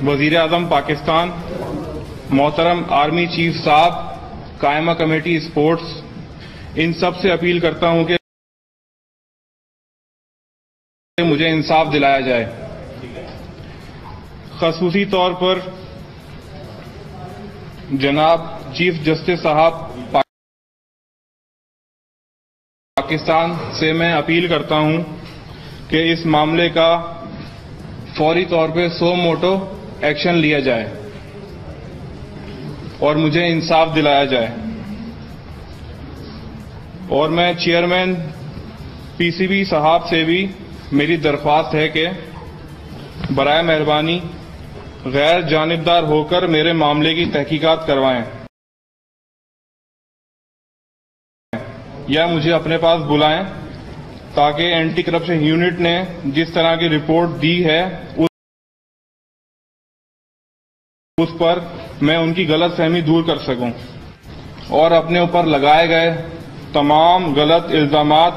वजीर आजम पाकिस्तान, मोहतरम army chief साहब, कायमा कमेटी स्पोर्ट्स, इन सब से अपील करता हूं कि मुझे इंसाफ दिलाया जाए। खसूसी तौर पर जनाब चीफ जस्टिस साहब पाकिस्तान से मैं अपील करता हूं कि इस मामले का फौरी तौर पे सो मोटो एक्शन लिया जाए और मुझे इंसाफ दिलाया जाए। और मैं चेयरमैन पीसीबी साहब से भी मेरी दरख्वास्त है कि बराए मेहरबानी गैर जानिबदार होकर मेरे मामले की तहकीकात करवाएं या मुझे अपने पास बुलाएं ताकि एंटी करप्शन यूनिट ने जिस तरह की रिपोर्ट दी है उस पर मैं उनकी गलतफहमी दूर कर सकूं और अपने ऊपर लगाए गए तमाम गलत इल्जामात